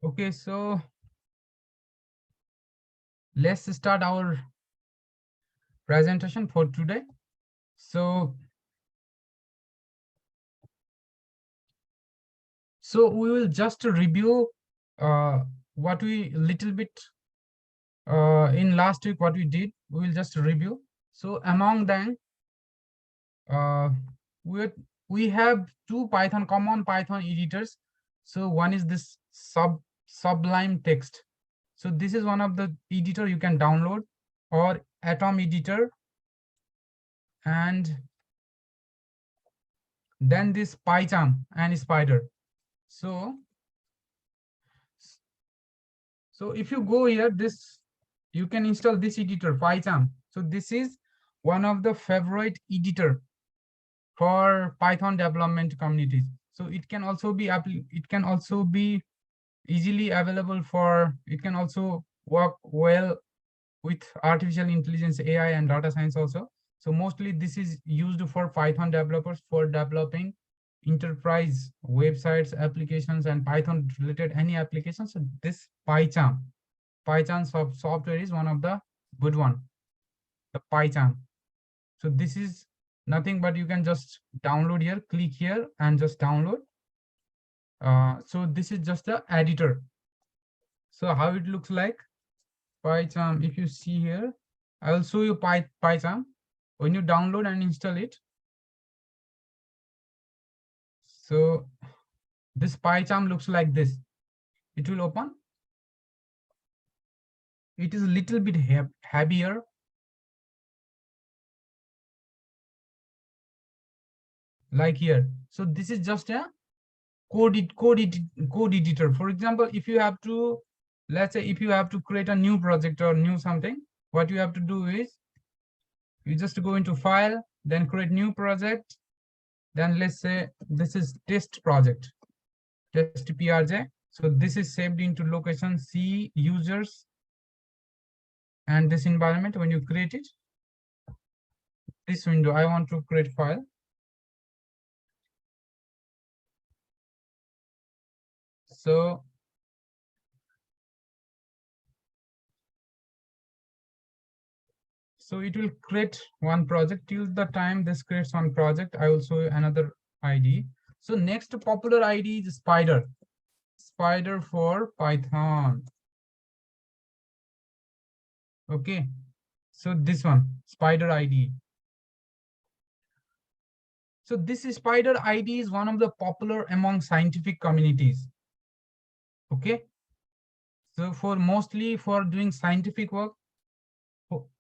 Okay, so let's start our presentation for today. So, we will just review uh, what we little bit in last week what we did. We will just review. So among them, uh, we we have two common Python editors. So one is this Sublime Text. So this is one of the editor you can download, or Atom editor, and then this PyCharm and Spider. So if you go here, this you can install this editor PyCharm. So this is one of the favorite editor for Python development communities. So it can also be easily available for, it can also work well with artificial intelligence, AI, and data science also. So mostly this is used for Python developers for developing enterprise websites, applications, and Python related any applications. So this PyCharm software is one of the good one, the PyCharm. So this is nothing but you can just download here, click here and just download. So this is just the editor. So how it looks like PyCharm, if you see here, I will show you PyCharm. When you download and install it, so this PyCharm looks like this. It will open. It is a little bit heavier. Like here. So this is just a code editor. For example, if you have to, let's say if you have to create a new project or new something, what you have to do is you just go into file, then create new project. Then let's say this is test project, test prj. So this is saved into location C users and this environment. When you create it, this window, I want to create file. So it will create one project. Till the time this creates one project, I will show you another ID. So next popular ID is Spider. Spider for Python. Okay. So this one, Spider ID. So this Spider ID is one of the popular among scientific communities. Okay. So for mostly for doing scientific work,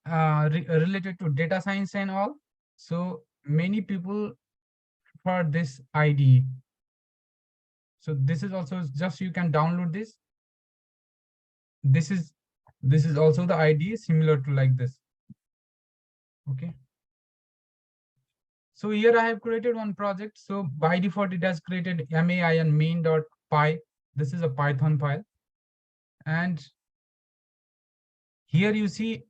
related to data science and all. So many people for this ID. So this is also just, you can download this. This is also the ID similar to like this. Okay. So here I have created one project. So by default, it has created mai and main.py. This is a Python file. And here you see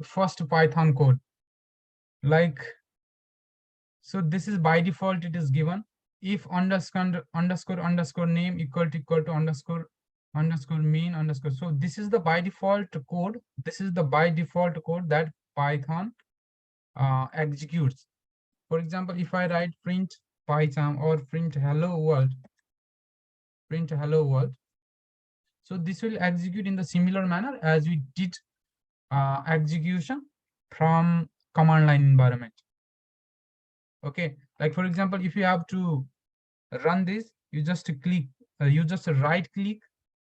first Python code. Like, so this is by default, it is given if underscore name equal to underscore main underscore. So this is the by default code. This is the by default code that Python executes. For example, if I write print PyCharm or print hello world, so this will execute in the similar manner as we did execution from command line environment. Okay, like for example, if you have to run this, you just click, you just right click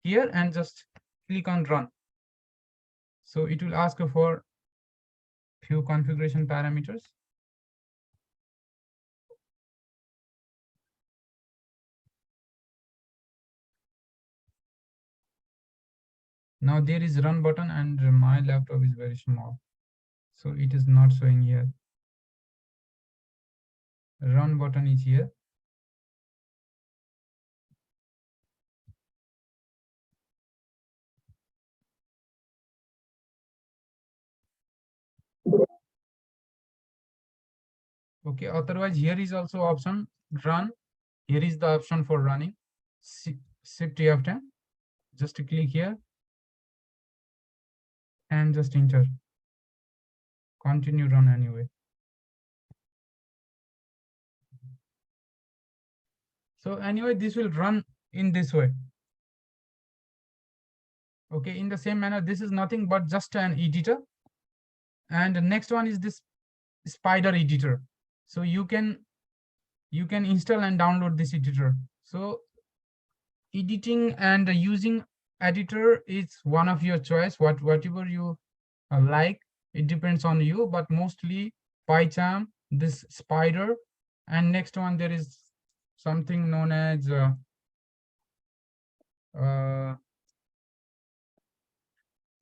here and just click on run. So it will ask for few configuration parameters. Now there is run button and my laptop is very small, so it is not showing here. Run button is here. Okay, otherwise here is also option run. Here is the option for running. Shift F10, just click here and just enter. Continue run anyway. So anyway, this will run in this way. Okay, in the same manner, this is nothing but just an editor. And the next one is this spider editor. So you can install and download this editor. So editing and using editor is one of your choice, whatever you like, it depends on you, but mostly PyCharm, this spider, and next one there is something known as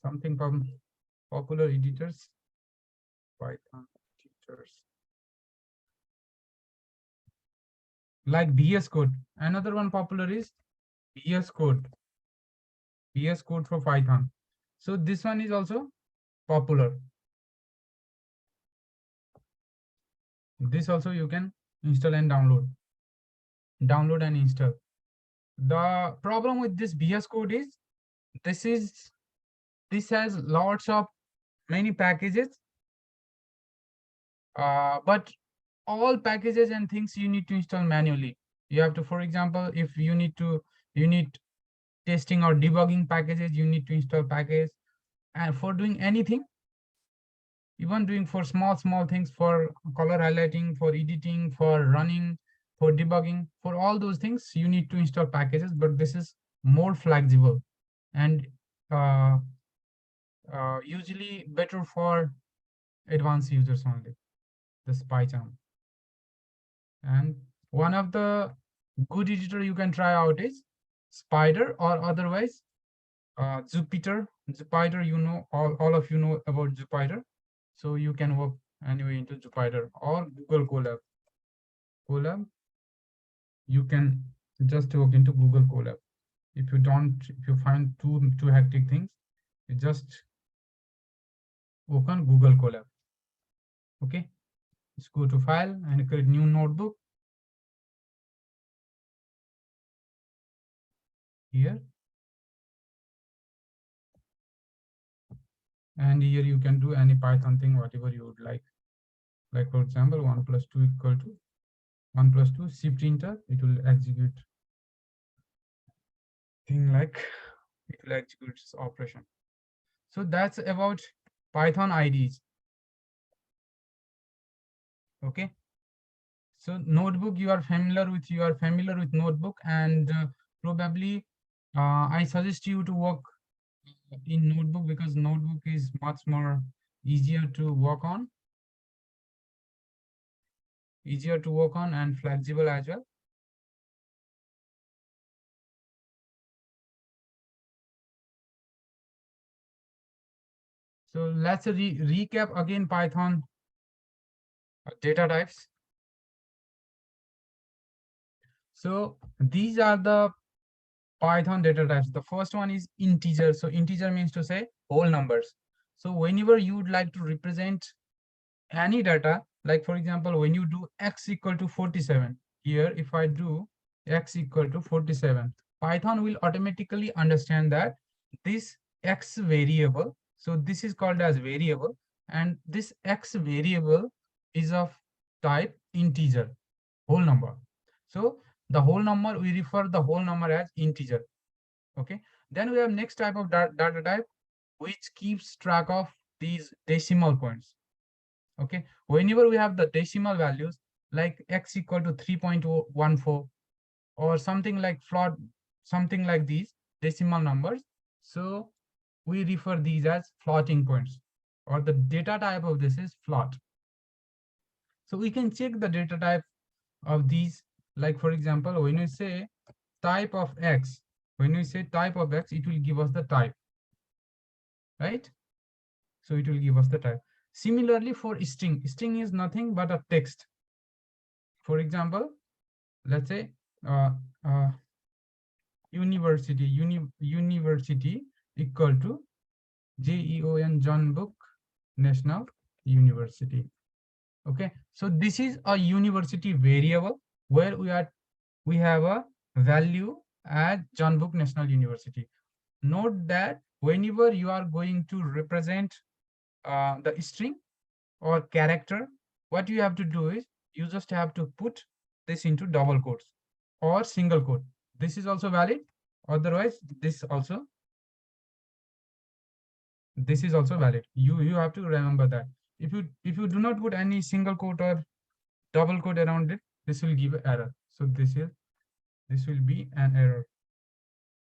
something from popular editors, Python editors, like VS Code. Another one popular is VS Code, VS Code for Python. So this one is also popular. This also you can install and download and install. The problem with this VS Code is this has lots of many packages, but all packages and things you need to install manually. You have to, for example, if you need testing or debugging packages, you need to install package. And for doing anything, even doing for small things, for color highlighting, for editing, for running, for debugging, for all those things, you need to install packages, but this is more flexible and usually better for advanced users only, the PyCharm. And one of the good editor you can try out is Spider, or otherwise Jupyter. Jupyter, you know, all of you know about Jupyter. So you can work anyway into Jupyter or Google Colab. Colab, you can just work into Google Colab. If you find too hectic things, you just open Google Colab. Okay, let's go to file and create new notebook. Here. And here you can do any Python thing, whatever you would like. Like for example, 1 plus 2 equal to 1 plus 2, shift enter, it will execute thing like it will execute this operation. So that's about Python IDs. Okay. So notebook, you are familiar with notebook, and probably I suggest you to work in notebook because notebook is much more easier to work on and flexible as well. So let's recap again Python data types. So these are the Python data types. The first one is integer. So integer means to say whole numbers. So whenever you would like to represent any data, like for example, when you do x equal to 47, here if I do x equal to 47, Python will automatically understand that this x variable, so this is called as variable, and this x variable is of type integer, whole number. So the whole number, we refer the whole number as integer. Okay, then we have next type of data type which keeps track of these decimal points. Okay, whenever we have the decimal values like x equal to 3.14 or something like float, something like these decimal numbers, so we refer these as floating points, or the data type of this is float. So we can check the data type of these, like for example, when we say type of x, it will give us the type, right? So it will give us the type. Similarly for string is nothing but a text. For example, let's say university equal to JEON, John Book National University. Okay, so this is a university variable where we have a value at John Book National University. Note that whenever you are going to represent the string or character, what you have to do is you just have to put this into double quotes or single quote. This is also valid. Otherwise, this is also valid. You have to remember that. If you do not put any single quote or double quote around it, this will give error. So this will be an error.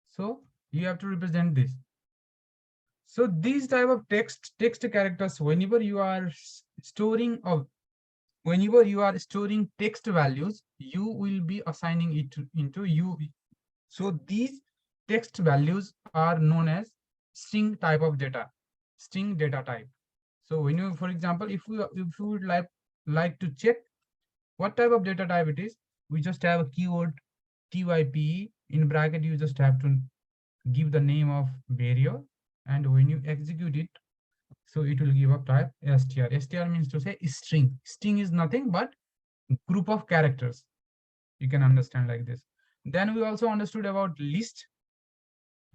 So you have to represent this. So these type of text characters, whenever you are storing text values, you will be assigning it into you. So these text values are known as string data type. So when you, for example, if you would like to check what type of data type it is, we just have a keyword type in bracket. You just have to give the name of variable, and when you execute it, so it will give a type str. Str means to say string. String is nothing but group of characters. You can understand like this. Then we also understood about list.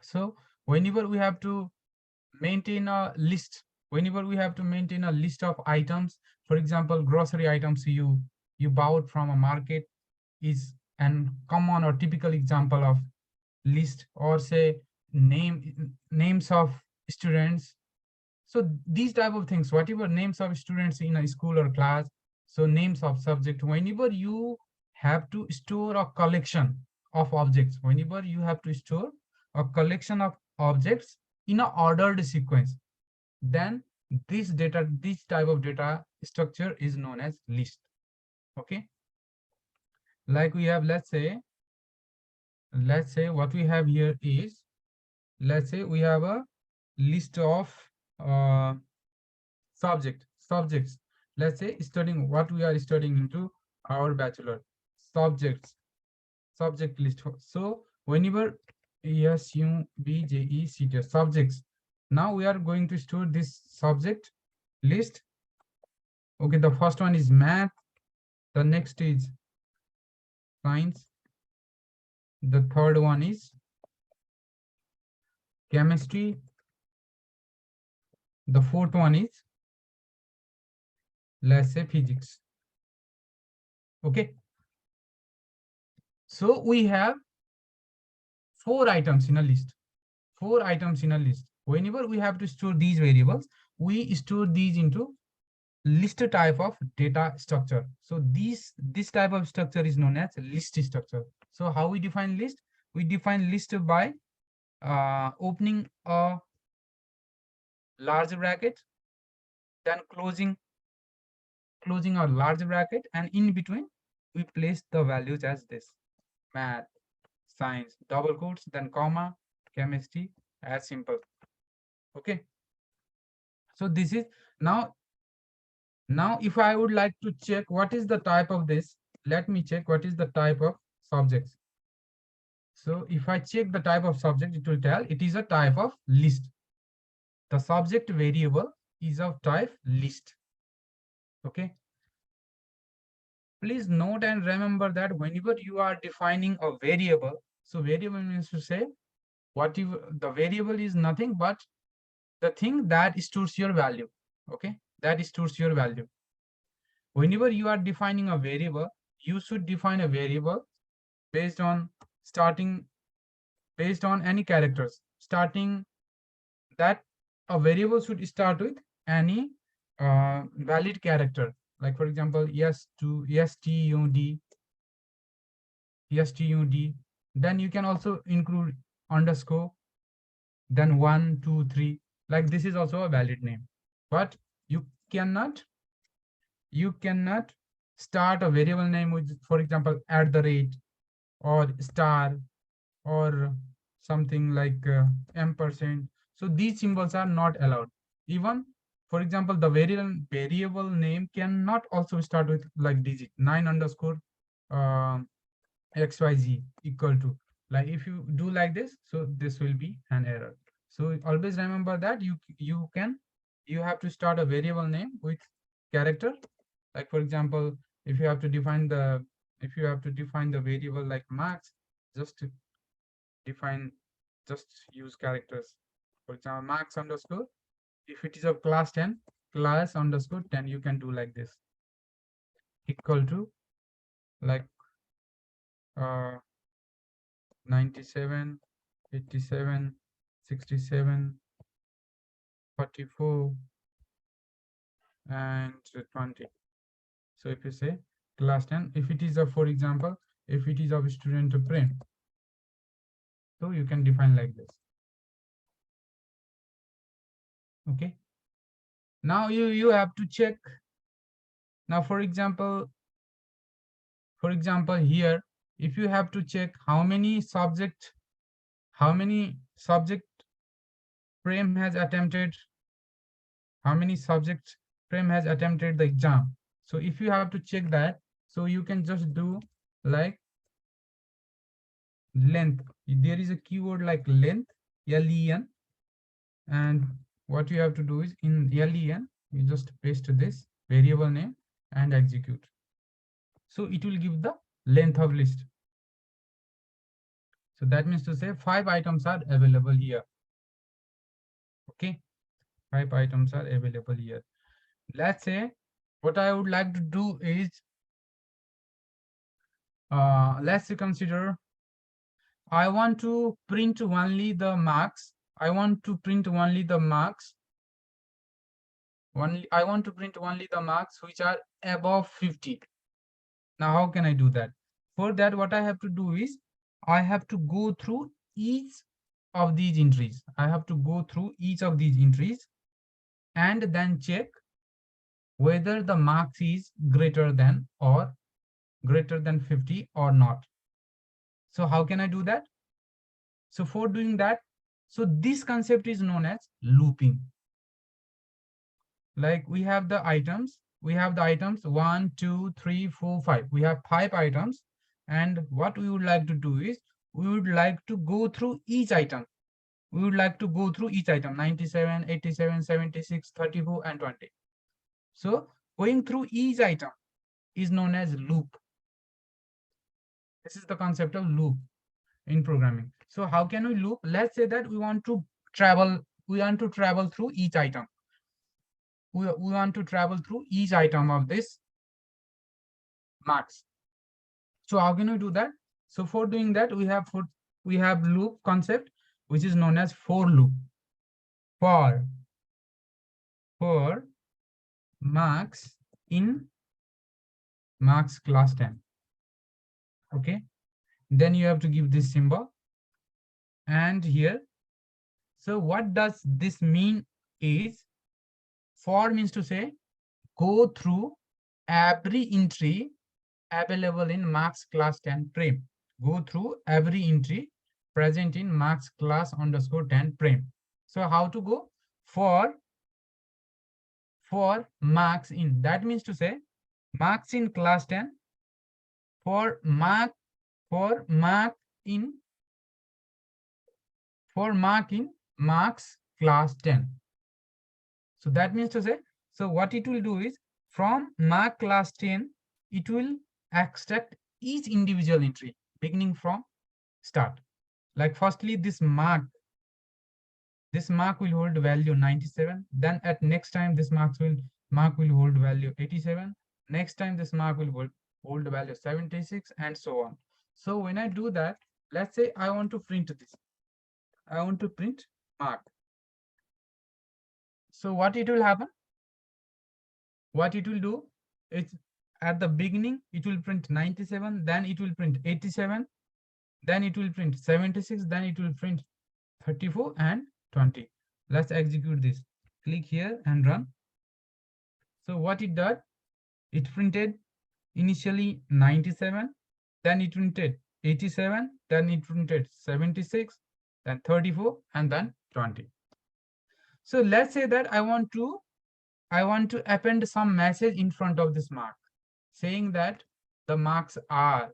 So whenever we have to maintain a list, whenever we have to maintain a list of items, for example, grocery items you bought from a market is an common or typical example of list, or say names of students. So these type of things, whatever names of students in a school or class, so names of subject, whenever you have to store a collection of objects, whenever you have to store a collection of objects in a ordered sequence, then this type of data structure is known as list. Okay. Like we have, let's say what we have here is, let's say we have a list of uh, subjects. Let's say studying what we are studying into our bachelor subject list. So whenever subjects, now we are going to store this subject list. Okay, the first one is math, the next is science, the third one is chemistry, the fourth one is, let's say, physics. Okay, so we have four items in a list. Whenever we have to store these variables, we store these into list type of data structure. So this type of structure is known as list structure. So how we define list? We define list by opening a large bracket, then closing a large bracket, and in between we place the values as this: math, science, double quotes, then comma, chemistry, as simple. Okay. So this is now if I would like to check what is the type of this, let me check what is the type of subjects. So if I check the type of subject, it will tell it is a type of list. The subject variable is of type list. Okay. Please note and remember that whenever you are defining a variable, so variable means to say the variable is nothing but the thing that stores your value. Okay, that stores your value. Whenever you are defining a variable, you should define a variable based on any characters, starting that a variable should start with any valid character. Like for example, stud, then you can also include underscore, then 1 2 3. Like this is also a valid name, but you cannot start a variable name with, for example, at the rate or star or something like ampersand. So these symbols are not allowed. Even, for example, the variable name cannot also start with like digit 9 underscore xyz equal to, like if you do like this, so this will be an error. So always remember that you have to start a variable name with character. Like for example, if you have to define the variable like max, just define, just use characters. For example, marks underscore, if it is of class 10, class underscore 10, you can do like this, equal to like 97, 87, 67, 44, and 20. So if you say class 10, if it is a, for example, if it is of student prem, so you can define like this. Okay. Now you have to check. Now, for example, here, if you have to check how many subject prem has attempted, how many subject prem has attempted the exam. So if you have to check that, so you can just do like length. There is a keyword like length, len, and what you have to do is in len, you just paste this variable name and execute. So it will give the length of list. So that means to say 5 items are available here. Okay, 5 items are available here. Let's say what I would like to do is, let's consider I want to print only the marks. I want to print only the marks. I want to print only the marks which are above 50. Now, how can I do that? For that, what I have to do is I have to go through each of these entries. I have to go through each of these entries and then check whether the marks is greater than 50 or not. So how can I do that? So for doing that, so this concept is known as looping. Like we have the items 1, 2, 3, 4, 5. We have 5 items, and what we would like to do is we would like to go through each item. 97, 87, 76, 34, and 20. So going through each item is known as loop. This is the concept of loop in programming. So how can we loop? Let's say that we want to travel through each item. We want to travel through each item of this marks. So how can we do that? So for doing that, we have loop concept, which is known as for loop. For marks in marks class 10. Okay. Then you have to give this symbol. And here, so what does this mean is, for means to say go through every entry available in marks class 10 prem. Go through every entry present in marks class underscore 10 prem. So how to go? For marks in, that means to say marks in class 10, for mark in marks class 10. So that means to say, so what it will do is from mark class 10, it will extract each individual entry beginning from start. Like firstly, this mark will hold value 97. Then at next time, this mark will hold value 87. Next time, this mark will hold value 76, and so on. So when I do that, let's say I want to print this. I want to print mark. So what it will happen? What it will do? It's at the beginning, it will print 97, then it will print 87, then it will print 76, then it will print 34 and 20. Let's execute this. Click here and run. So what it did, it printed initially 97, then it printed 87, then it printed 76, then 34, and then 20. So let's say that I want to append some message in front of this mark, saying that the marks are,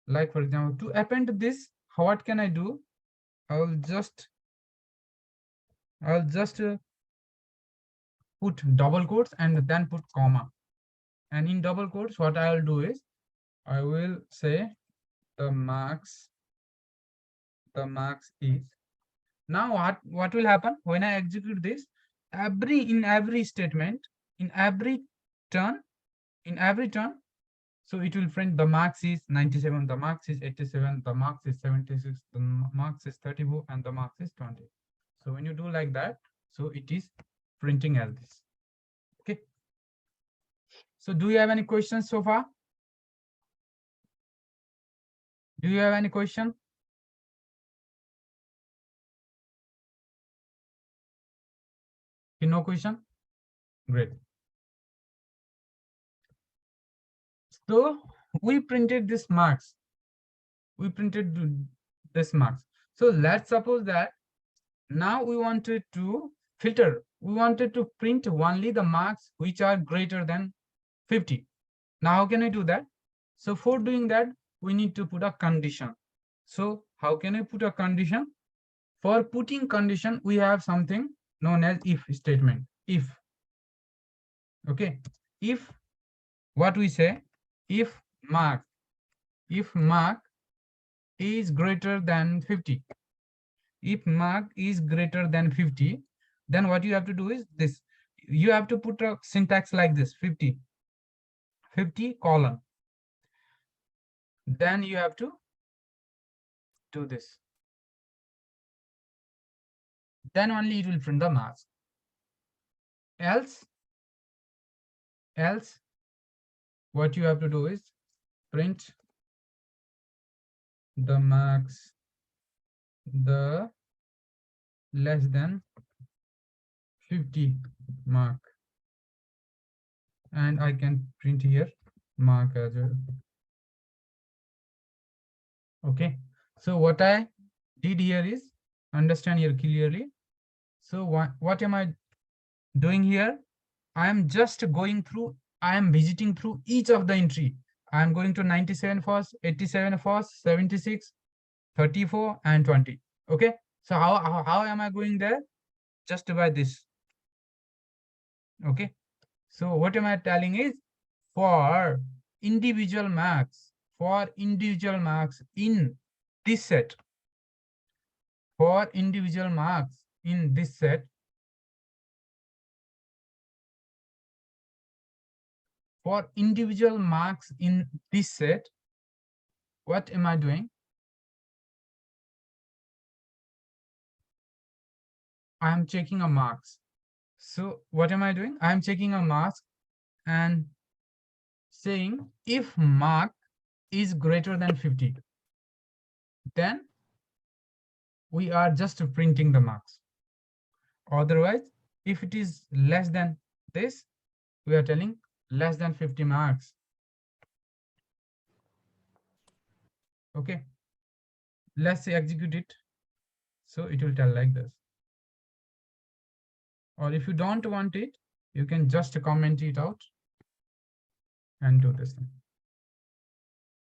like for example, to append this, what can I do? I'll just put double quotes and then put comma. And in double quotes, what I'll do is I will say the marks the marks is. Now what will happen when I execute this? In every statement, in every turn, in every turn, so it will print the marks is 97, the marks is 87, the marks is 76, the marks is 34, and the marks is 20. So when you do like that, so it is printing as this. Okay. So do you have any questions so far? Do you have any question? No question? Great. So we printed this marks. We printed this marks. So let's suppose that now we wanted to filter. We wanted to print only the marks which are greater than 50. Now how can we do that? So for doing that, we need to put a condition. So how can we put a condition? For putting condition, we have something known as if statement. If. Okay. If what we say, if mark is greater than 50, if mark is greater than 50, then what you have to do is this. You have to put a syntax like this, 50 colon. Then you have to do this. Then only it will print the marks. Else what you have to do is print the marks the less than 50 mark, and I can print here mark as well. Okay, so what I did here is understand here clearly. So what am I doing here? I am just going through, I am visiting through each of the entry. I am going to 97 first, 87 first, 76, 34, and 20. Okay, so how am I going there? Just by this. Okay, so what am I telling is for individual marks, in this set, for individual marks in this set, for individual marks in this set, what am I doing? I am checking a marks. So what am I doing? I am checking a marks and saying if mark is greater than 50, then we are just printing the marks. Otherwise, if it is less than this, we are telling less than 50 marks. Okay, let's execute it. So it will tell like this. Or if you don't want it, you can just comment it out and do this thing.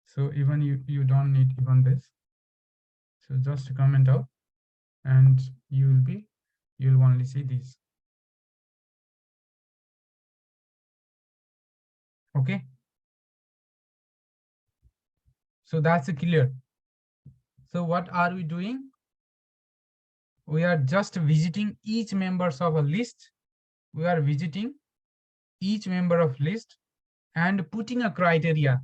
So even you don't need even this. So just comment out and you'll only see these. Okay. So that's clear. So what are we doing? We are just visiting each members of a list. We are visiting each member of list and putting a criteria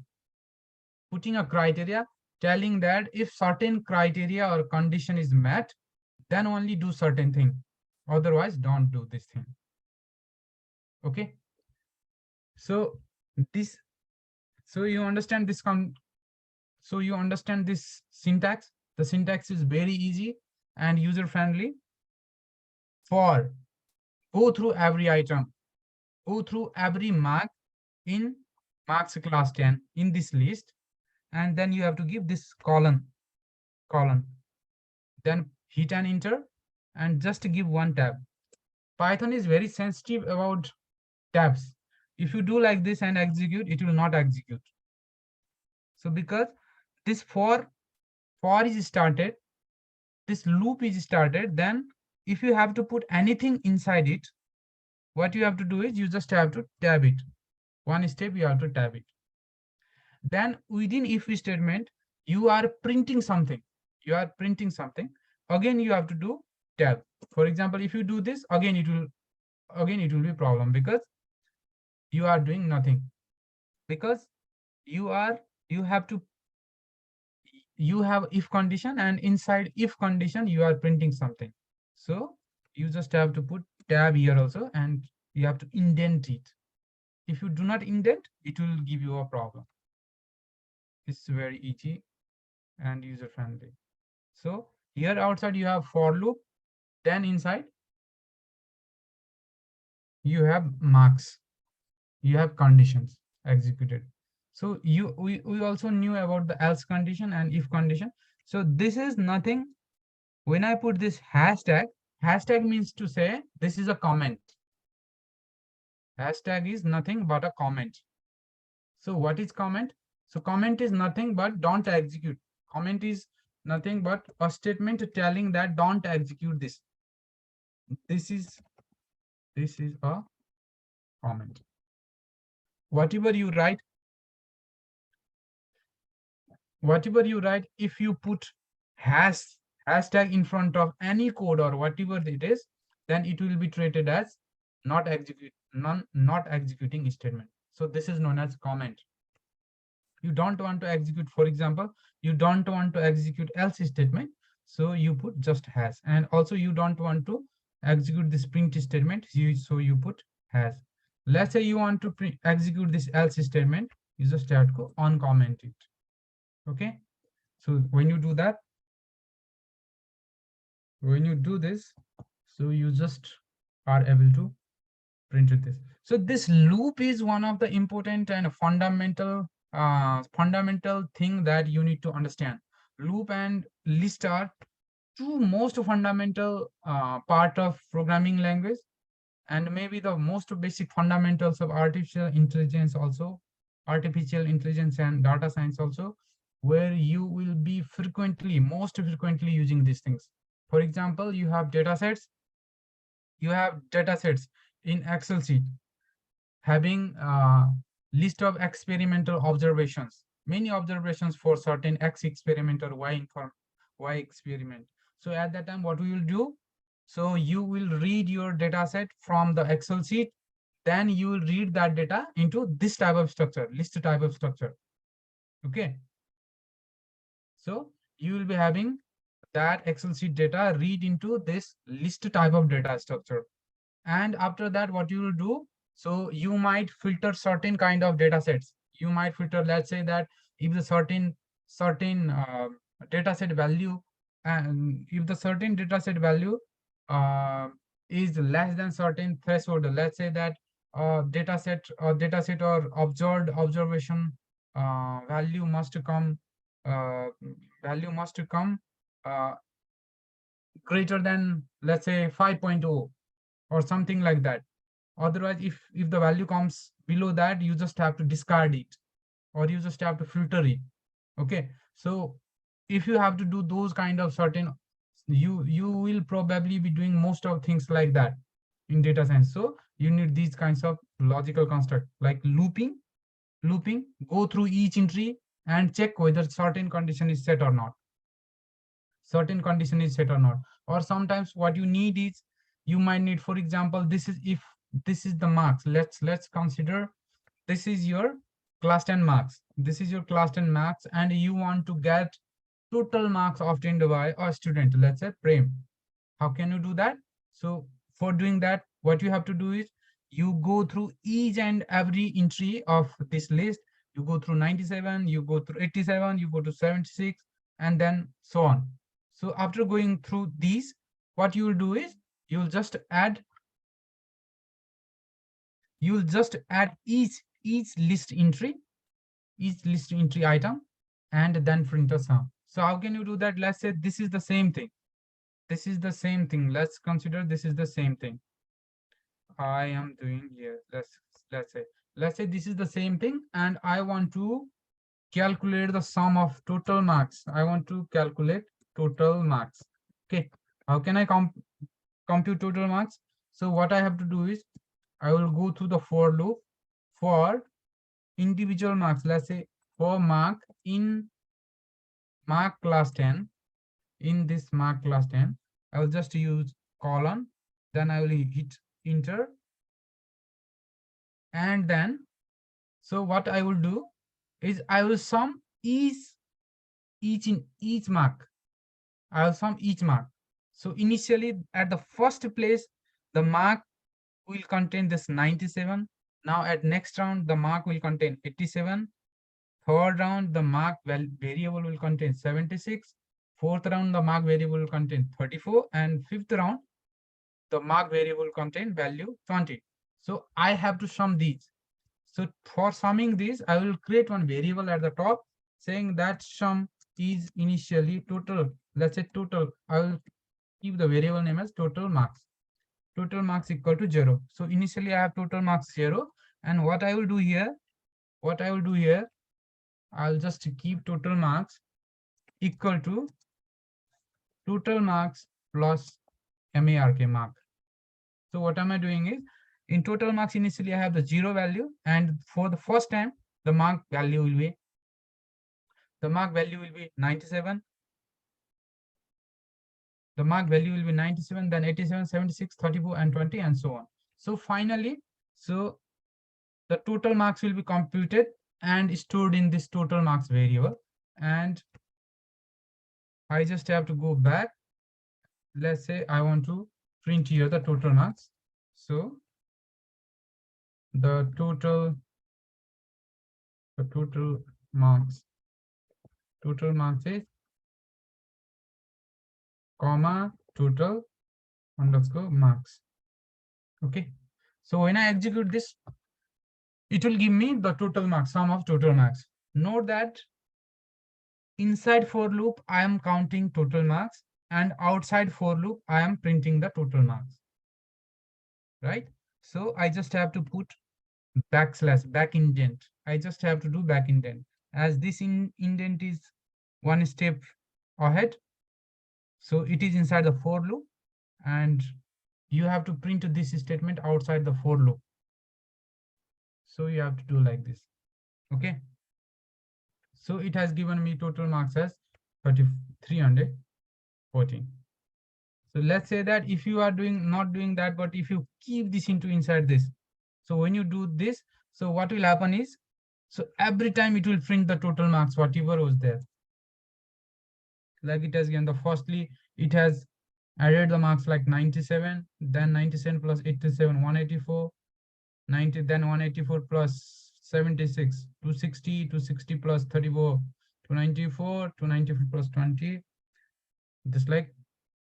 telling that if certain criteria or condition is met, then only do certain thing. Otherwise, don't do this thing. Okay. So you understand this syntax. The syntax is very easy and user friendly. For go through every item, go through every mark in marks class 10 in this list, and then you have to give this colon, then hit and enter and just give one tab. Python is very sensitive about tabs. If you do like this and execute, it will not execute. So because this for is started, this loop is started, then if you have to put anything inside it, what you have to do is you just have to tab it. One step you have to tab it. Then within if statement, you are printing something. you are printing something, again you have to do tab. For example, if you do this, again it will be problem because you are doing nothing, because you are you have to you have if condition, and inside if condition you are printing something. So you just have to put tab here also, and you have to indent it. If you do not indent, it will give you a problem. It's very easy and user friendly. So here outside you have for loop, then inside you have marks, you have conditions executed. So we also knew about the else condition and if condition. So this is nothing. When I put this hashtag, hashtag means to say this is a comment. Hashtag is nothing but a comment. So what is comment? So comment is nothing but don't execute. Comment is nothing but a statement telling that don't execute this. This is a comment. Whatever you write, if you put hashtag in front of any code or whatever it is, then it will be treated as not executing statement. So this is known as comment. You don't want to execute, for example, you don't want to execute else statement, so you put just has. And also you don't want to execute this print statement, so you put has. Let's say you want to execute this else statement, you just have to go uncomment it. Okay, so when you do that, when you do this, so you just are able to print this. So this loop is one of the important and fundamental thing that you need to understand. Loop and list are two most fundamental part of programming language, and maybe the most basic fundamentals of artificial intelligence also, artificial intelligence and data science also, where you will be most frequently using these things. For example, you have data sets, in Excel sheet having a list of experimental observations, many observations for certain X experiment or Y experiment. So at that time, what we will do? So you will read your data set from the Excel sheet, then you will read that data into this type of structure, list type of structure. Okay. So you will be having that Excel sheet data read into this list type of data structure. And after that, what you will do? So you might filter certain kind of data sets. You might filter, let's say that if the certain data set value, and if the certain data set value uh, is less than certain threshold, let's say that data set or observed observation value must come uh, uh, greater than, let's say, 5.0 or something like that. Otherwise, if the value comes below that, you just have to discard it, or you just have to filter it. Okay, so if you have to do those kind of certain, you will probably be doing most of things like that in data science. So you need these kinds of logical construct like looping, go through each entry and check whether certain condition is set or not, or sometimes what you need is, you might need, for example, this is if this is the marks. Let's consider this is your class 10 marks. This is your class 10 marks, and you want to get total marks obtained by a student, let's say Prem. How can you do that? So for doing that, what you have to do is, you go through each and every entry of this list. You go through 97, you go through 87, you go to 76, and then so on. So after going through these, what you will do is, you'll just add each list entry item, and then print a sum. So how can you do that? Let's say this is the same thing. Let's consider this is the same thing I am doing here. Let's say this is the same thing, and I want to calculate the sum of total marks. I want to calculate total marks. Okay, how can I compute total marks? So what I have to do is, I will go through the for loop for individual marks. Let's say for mark in mark class 10, in this mark class 10. I will just use colon, then I will hit enter, and then, so what I will do is I will sum each mark. I will sum each mark. So initially at the first place, the mark will contain this 97. Now at next round, the mark will contain 87. Third round, the mark variable will contain 76. Fourth round, the mark variable will contain 34. And fifth round, the mark variable contain value 20. So I have to sum these. So for summing these, I will create one variable at the top saying that sum is initially total. Let's say total. I will keep the variable name as total marks. Total marks equal to 0. So initially I have total marks 0. And what I will do here, I'll just keep total marks equal to total marks plus mark. So what am I doing is, in total marks initially I have the 0 value, and for the first time the mark value will be 97. The mark value will be 97, then 87, 76, 34, and 20, and so on. So finally, so the total marks will be computed and stored in this total marks variable. And I just have to go back. Let's say I want to print here the total marks. So the total marks is comma total underscore marks. Okay. So when I execute this, it will give me the total marks, sum of total marks. Note that inside for loop, I am counting total marks, and outside for loop, I am printing the total marks. Right? So I just have to put back indent. I just have to do back indent, as this indent is one step ahead. So it is inside the for loop, and you have to print this statement outside the for loop. So you have to do like this. Okay. So it has given me total marks as 314. So let's say that if you are not doing that, but if you keep this inside this, so when you do this, so what will happen is, so every time it will print the total marks, whatever was there. Like it has given firstly, it has added the marks like 97, then 97 plus 87, 184, 90, then 184 plus 76, 260, 260 plus 34, 294, 294 plus 20, just like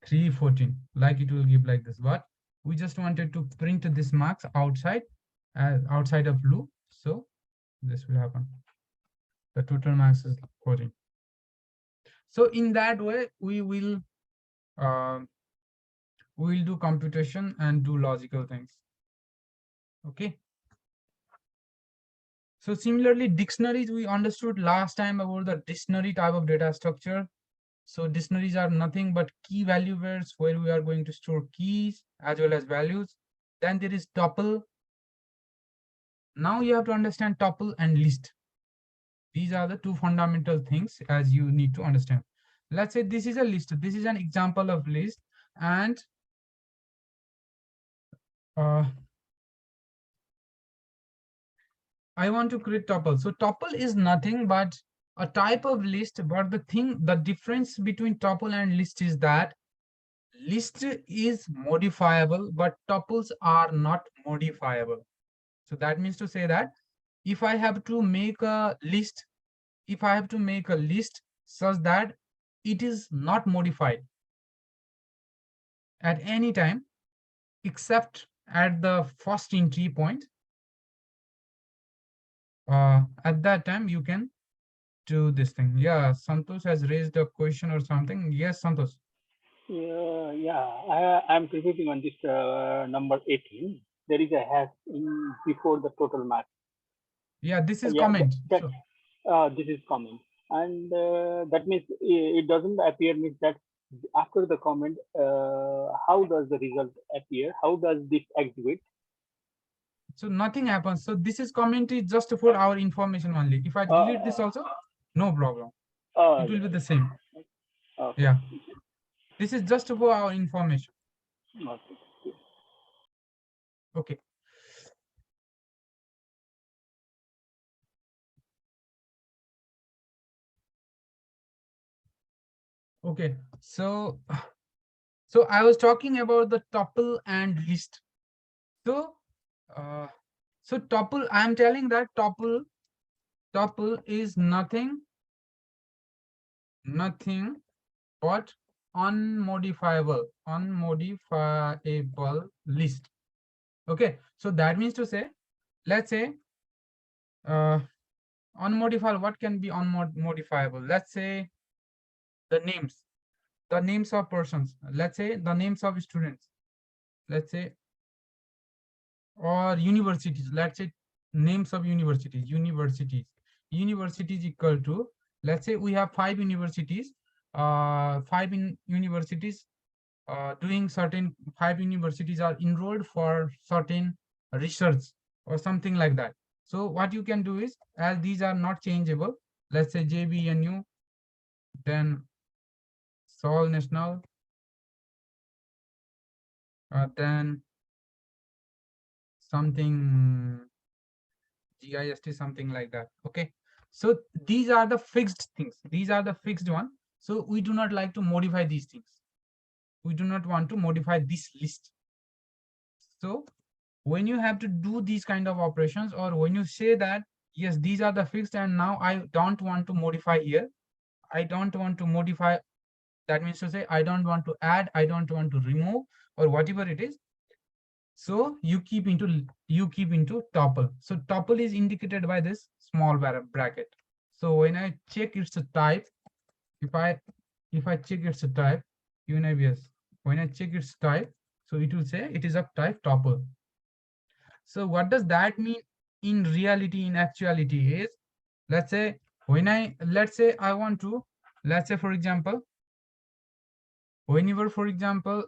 314, like it will give like this. But we just wanted to print this marks outside of loop, so this will happen. The total marks is 14. So in that way, we will do computation and do logical things. Okay. So similarly, dictionaries, we understood last time about the dictionary type of data structure. So dictionaries are nothing but key value pairs where we are going to store keys as well as values. Then there is tuple. Now you have to understand tuple and list. These are the two fundamental things as you need to understand. Let's say this is a list. This is an example of list, and I want to create tuple. So tuple is nothing but a type of list, but the difference between tuple and list is that list is modifiable, but tuples are not modifiable. So that means to say that if I have to make a list, such that it is not modified at any time except at the first entry point, at that time you can do this thing. Yeah, Santosh has raised a question or something. Yes, Santosh. I'm repeating on this number 18. There is a hash before the total mark. Yeah, this is comment. This is comment, and that means it doesn't appear. Means that after the comment, how does the result appear? How does this execute? So nothing happens. So this is comment is just for our information only. If I delete this also, no problem. It will be the same. Okay. Yeah. This is just for our information. Okay. Okay. Okay. So I was talking about the tuple and list. So uh, so tuple, I am telling that tuple is nothing but unmodifiable list. Okay, so that means to say, let's say uh unmodifiable, what can be unmodifiable? Let's say the names of persons, let's say the names of students, let's say, or universities, let's say names of universities equal to, let's say we have five universities, five in universities doing certain, five universities are enrolled for certain research or something like that. So what you can do is, as these are not changeable, let's say JBNU, then Seoul National, then something GIST, something like that. Okay. So these are the fixed things. These are the fixed one. So we do not like to modify these things. We do not want to modify this list. So when you have to do these kind of operations, or when you say that, yes, these are the fixed and now I don't want to modify here, I don't want to modify, that means to say I don't want to add, I don't want to remove, or whatever it is. So you keep into tuple. So tuple is indicated by this small bracket. So when I check its type, if I check its type, UNIBS, when I check its type, so it will say it is of type tuple. So what does that mean in reality, in actuality is, let's say let's say I want to, let's say for example, whenever, for example,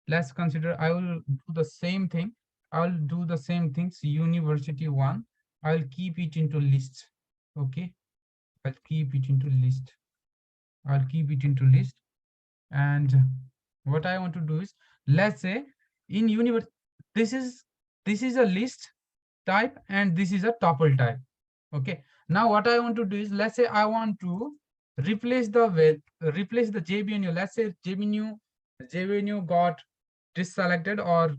let's consider I will do the same thing. I'll do the same things. University one, I'll keep it into list. Okay, I'll keep it into list. I'll keep it into list. And what I want to do is, let's say in universe, this is this is a list type and this is a tuple type. Okay. Now what I want to do is, let's say I want to replace the JBNU. Let's say JBNU got deselected, or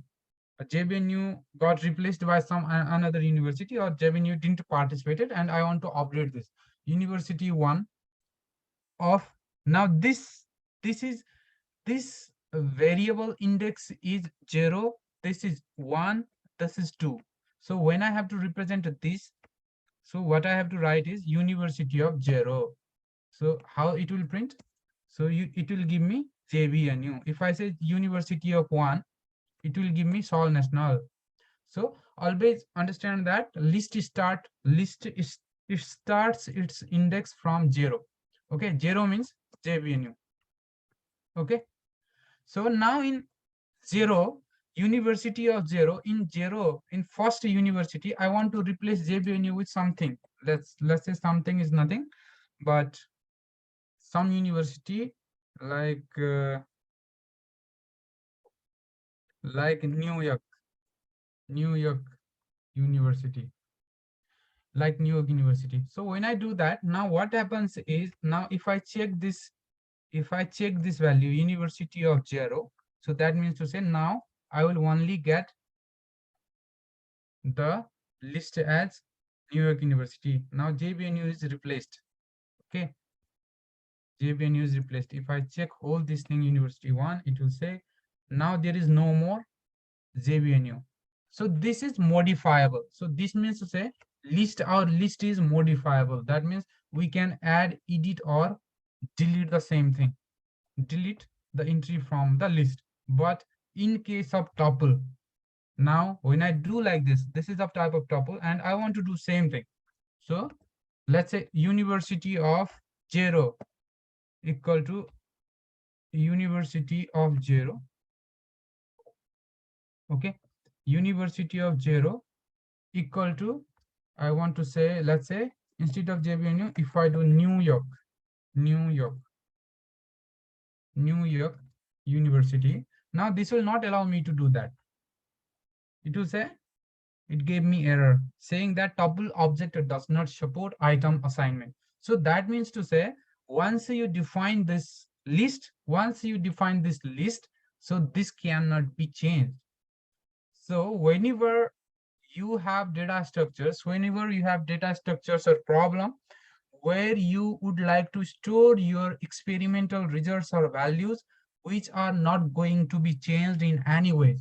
JBNU got replaced by some another university, or JBNU didn't participate, and I want to upgrade this university one of, now this is this variable index is 0, this is 1, this is 2. So when I have to represent this, so what I have to write is university of 0. So how it will print? So it will give me JBNU. If I say university of 1, it will give me Seoul National. So always understand that list is, it starts its index from 0. Okay, 0 means JBNU. Okay, so now in 0, university of 0, in 0, in first university, I want to replace JBNU with something. Let's say something is nothing but some university, like New York University, like New York University. So when I do that, now what happens is, now if I check this value, university of 0, so that means to say now I will only get the list as New York University. Now JBNU is replaced. Okay, JBNU is replaced. If I check all this thing university one, it will say now there is no more JBNU. So this is modifiable. So this means to say our list is modifiable. That means we can add, edit, or delete the same thing. Delete the entry from the list. But in case of tuple, now when I do like this is a type of tuple, and I want to do same thing. So let's say university of 0 equal to university of 0. Okay, university of 0 equal to, I want to say, let's say instead of JBNU, if I do New York, New York University. Now this will not allow me to do that. It will say, it gave me error saying that tuple object does not support item assignment. So that means to say, once you define this list, so this cannot be changed. So whenever you have data structures or problem where you would like to store your experimental results or values which are not going to be changed in any way,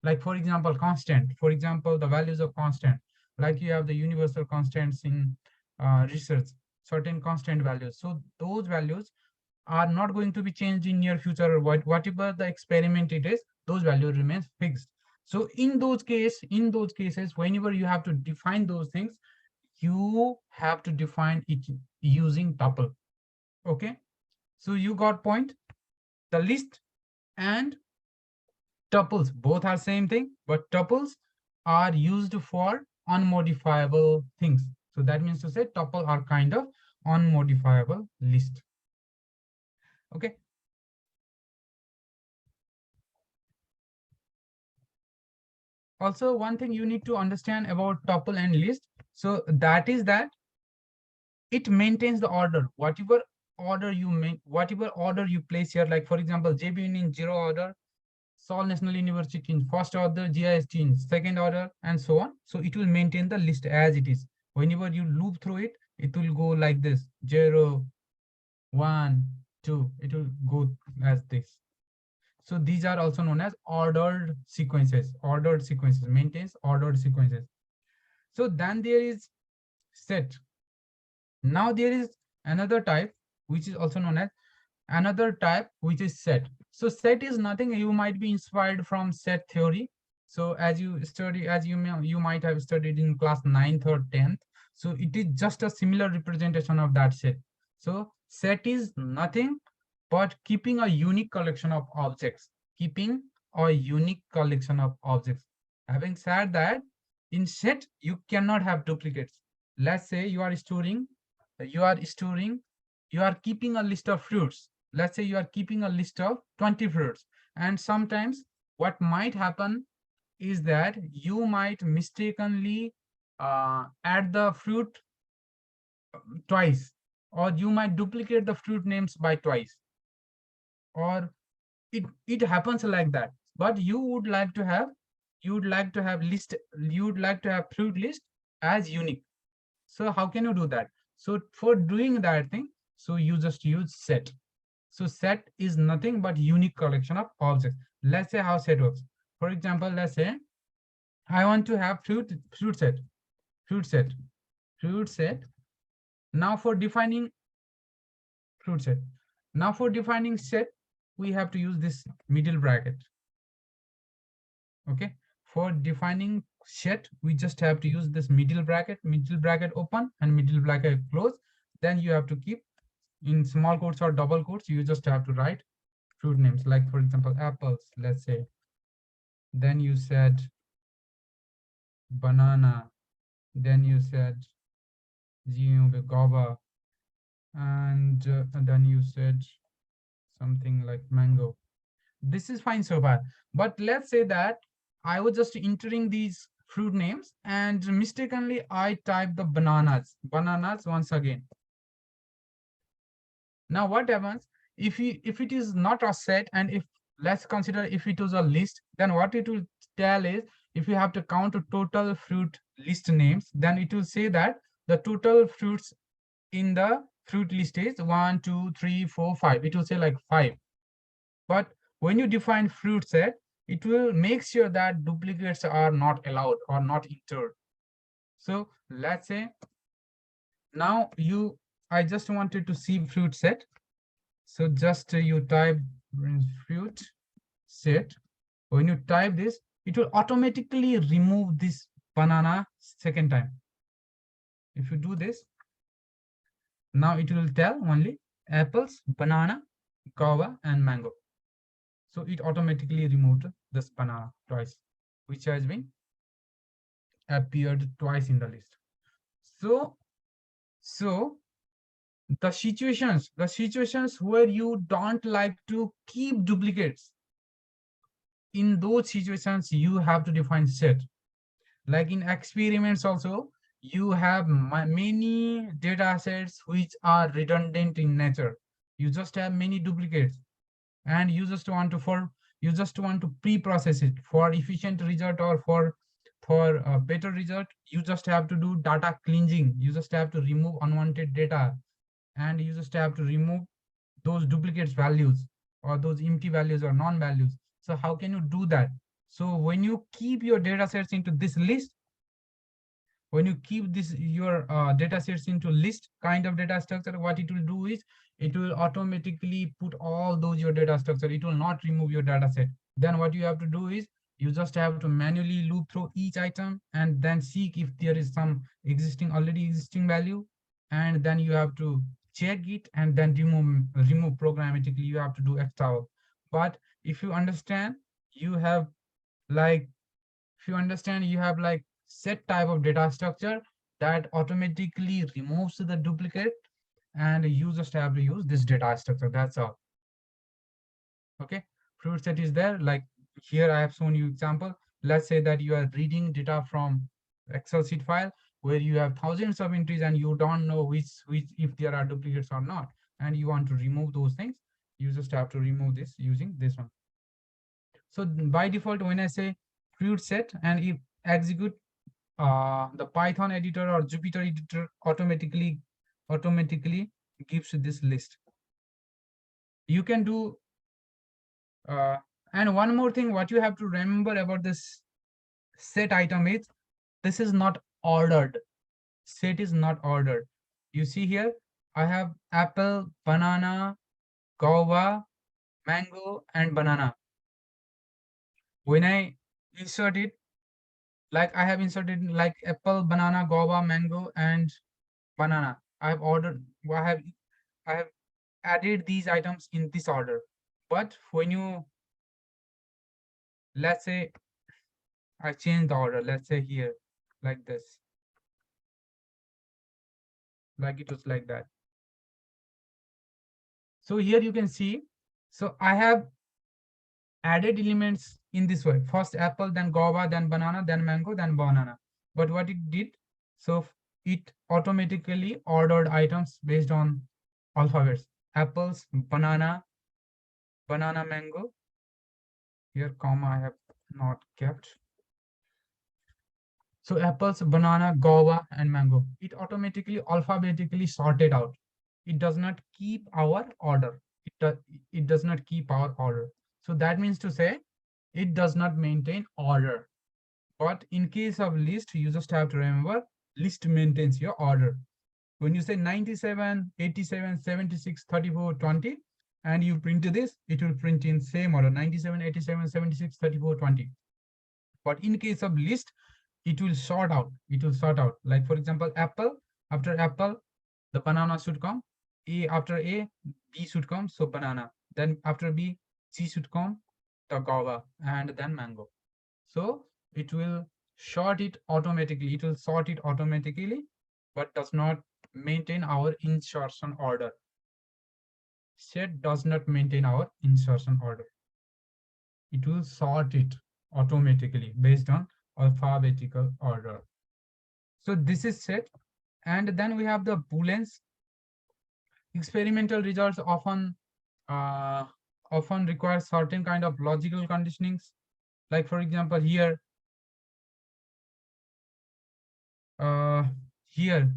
like for example constant, for example the values of constant, like you have the universal constants in research, certain constant values, so those values are not going to be changed in near future, or whatever the experiment it is, those values remains fixed. So in those cases, whenever you have to define those things, you have to define it using tuple. Okay, so you got point. The list and tuples both are same thing, but tuples are used for unmodifiable things. So that means to say tuple are kind of unmodifiable list. Okay. Also, one thing you need to understand about tuple and list, so that is that it maintains the order. Whatever order you place here, like for example, JBN in zero order, Seoul National University in first order, GIST in second order, and so on. So it will maintain the list as it is. Whenever you loop through it, it will go like this: 0, 1, 2. It will go as this. So these are also known as ordered sequences. Ordered sequences maintains ordered sequences. So then there is set. Now there is another type which is also known as another type which is set. So set is nothing, you might be inspired from set theory. So as you might have studied in class 9th or 10th. So it is just a similar representation of that set. So set is nothing but keeping a unique collection of objects. Keeping a unique collection of objects. Having said that, in set you cannot have duplicates. Let's say you are storing, you are keeping a list of fruits. Let's say you are keeping a list of 20 fruits. And sometimes what might happen is that you might mistakenly add the fruit twice, or you might duplicate the fruit names by twice, or it happens like that. But you would like to have list, you would like to have fruit list as unique. So how can you do that? So for doing that thing, so you just use set. So set is nothing but unique collection of objects. Let's say how set works. For example, let's say I want to have fruit set, fruit set. Now for defining fruit set, now for defining set, we have to use this middle bracket. Okay, for defining set, we just have to use this middle bracket open and middle bracket close. Then you have to keep in small quotes or double quotes. You just have to write fruit names, like for example apples, let's say. Then you said banana, then you said guava, and then you said something like mango. This is fine so far. But let's say that I was just entering these fruit names and mistakenly I typed the bananas once again. Now what happens if it is not a set, and if let's consider if it was a list, then what it will tell is, if you have to count the total fruit list names, then it will say that the total fruits in the fruit list is 1, 2, 3, 4, 5. It will say like 5. But when you define fruit set, it will make sure that duplicates are not allowed or not entered. So let's say now I just wanted to see fruit set. So just you type fruit set. When you type this, it will automatically remove this banana second time. If you do this, now it will tell only apples, banana, guava, and mango. So it automatically removed this banana twice, which has been appeared twice in the list. So The situations where you don't like to keep duplicates, in those situations you have to define set. Like in experiments also, you have many data sets which are redundant in nature. You just have many duplicates, and you just want to pre-process it for efficient result, or for a better result. You just have to do data cleansing. You just have to remove unwanted data, and you just have to remove those duplicates values, or those empty values or non values. So how can you do that? So when you keep your data sets into this list, when you keep this your data sets into list kind of data structure, what it will do is it will automatically put all those your data structure. It will not remove your data set. Then what you have to do is you just have to manually loop through each item and then seek if there is some already existing value, and then you have to check it and then remove programmatically. You have to do extra work. But if you understand, you have like if you understand, you have like set type of data structure that automatically removes the duplicate, and you just have to use this data structure. That's all. Okay. Fruit set is there. Like here I have shown you example. Let's say that you are reading data from Excel sheet file where you have thousands of entries and you don't know which if there are duplicates or not, and you want to remove those things. You just have to remove this using this one. So by default, when I say fruit set and if execute, the Python editor or Jupyter editor automatically gives you this list. You can do, and one more thing, what you have to remember about this set item is this is not ordered. Set is not ordered. You see here, I have apple, banana, guava, mango, and banana. When I insert it, like I have inserted like apple, banana, guava, mango, and banana. I have ordered. I have added these items in this order. But when you, let's say I change the order, let's say here, like this, like it was like that. So here you can see, so I have added elements in this way. First apple, then guava, then banana, then mango, then banana. But what it did, so it automatically ordered items based on alphabets. Apples, banana, mango. Here, comma I have not kept. So apples, banana, guava, and mango. It automatically alphabetically sorted out. It does not keep our order. It does not keep our order. So that means to say it does not maintain order. But in case of list, you just have to remember list maintains your order. When you say 97, 87, 76, 34, 20, and you print this, it will print in same order 97, 87, 76, 34, 20. But in case of list, it will sort out. It will sort out. Like for example, apple, after apple, the banana should come. A after A, B should come. So banana. Then after B, C should come, the guava, and then mango. So it will sort it automatically. It will sort it automatically, but does not maintain our insertion order. Set does not maintain our insertion order. It will sort it automatically based on alphabetical order. So this is set. And then we have the booleans. Experimental results uh, often require certain kind of logical conditionings. Like for example, uh, here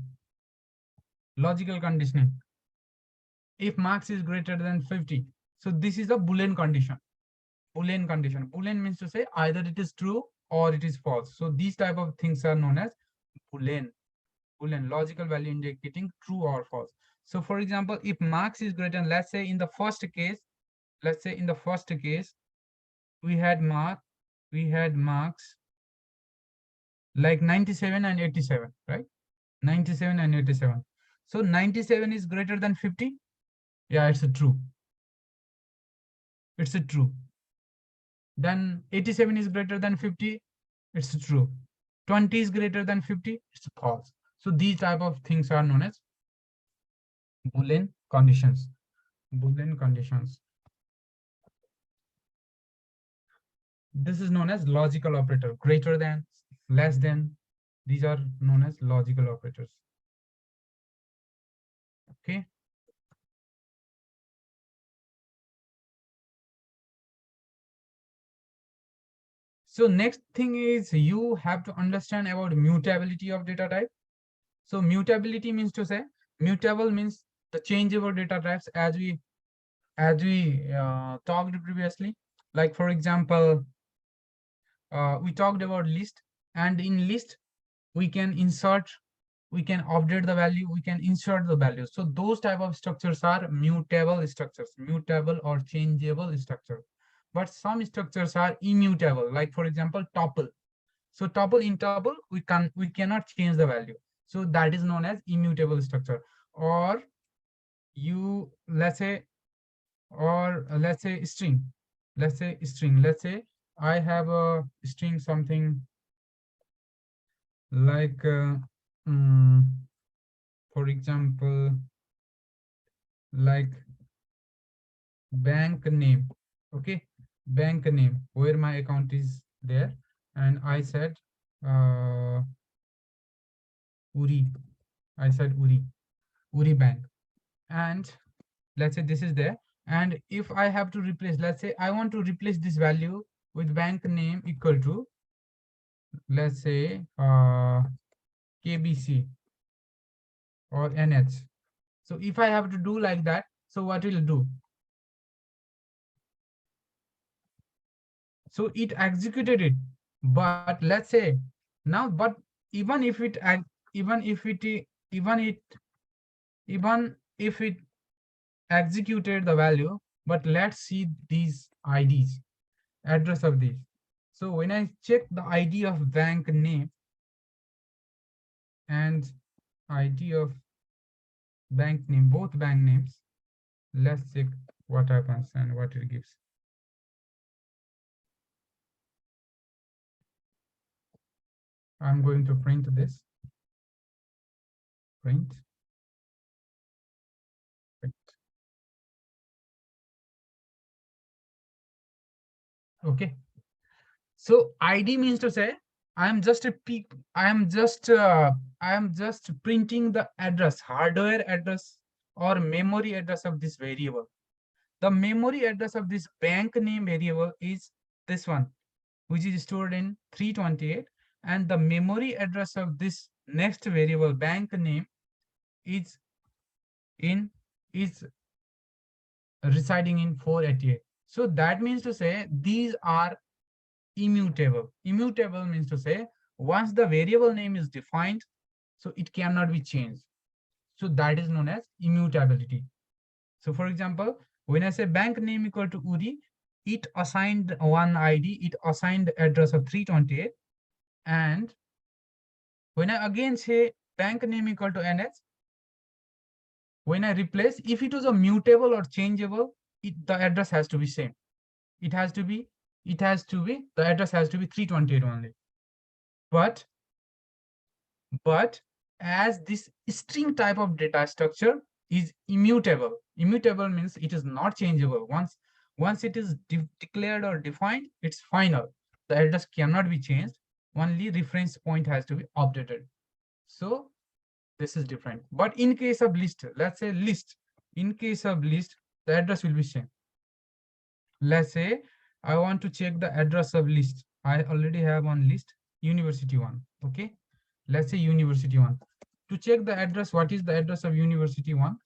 logical conditioning. If marks is greater than 50, so this is a boolean condition. Boolean condition. Boolean means to say either it is true or it is false. So these type of things are known as boolean. Boolean, logical value indicating true or false. So for example, if marks is greater, let's say in the first case, we had marks like 97 and 87, right? 97 and 87. So 97 is greater than 50. Yeah, it's a true. It's a true. Then 87 is greater than 50. It's true. 20 is greater than 50. It's false. So these type of things are known as Boolean conditions. Boolean conditions. This is known as logical operator. Greater than, less than. These are known as logical operators. Okay. So next thing is you have to understand about mutability of data type. So mutability means to say, mutable means the changeable data types as we talked previously. Like for example, we talked about list, and in list we can insert, we can update the value, we can insert the value. So those type of structures are mutable structures, mutable or changeable structure. But some structures are immutable, like for example tuple. So tuple in tuple we cannot change the value, so that is known as immutable structure. Or you let's say, or let's say string, let's say I have a string something like mm, for example, like bank name. Okay, bank name where my account is there, and I said uh uri, I said uri bank. And let's say this is there, and if I have to replace, let's say I want to replace this value with bank name equal to, let's say kbc or nh. So if I have to do like that, so what will do? So it executed it, but let's say now, but even if it even if it even it even if it executed the value, but let's see these IDs, address of these. So when I check the ID of bank name and ID of bank name, both bank names, let's check what happens and what it gives. I'm going to print this, print, print. Okay. So ID means to say I'm just a peak, I am just printing the address, hardware address or memory address of this variable. The memory address of this bank name variable is this one, which is stored in 328, and the memory address of this next variable bank name is in is residing in 488. So that means to say these are immutable. Immutable means to say once the variable name is defined, so it cannot be changed. So that is known as immutability. So for example, when I say bank name equal to Uri, it assigned one ID, it assigned address of 328. And when I again say bank name equal to NH, when I replace, if it was a mutable or changeable, the address has to be same. It has to be, the address has to be 328 only. But but as this string type of data structure is immutable. Immutable means it is not changeable. Once it is declared or defined, it's final. The address cannot be changed. Only reference point has to be updated. So this is different. But in case of list, let's say list, in case of list, the address will be same. Let's say I want to check the address of list. I already have one list, university one. Okay, let's say university one. To check the address, what is the address of university one?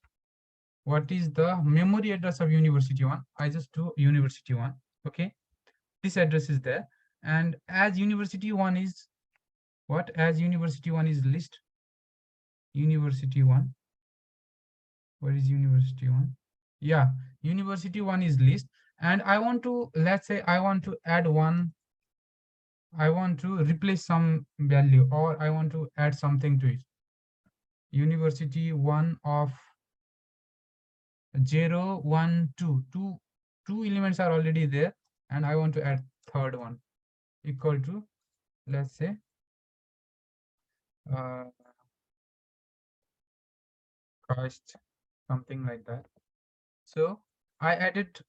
What is the memory address of university one? I just do university one. Okay, this address is there. And as university one is what? As university one is list, university one. Where is university one? Yeah, university one is list. And I want to, let's say I want to add one, I want to replace some value, or I want to add something to it. University one of 0, 1, 2. Two elements are already there, and I want to add third one equal to, let's say, uh, cost something like that. So I added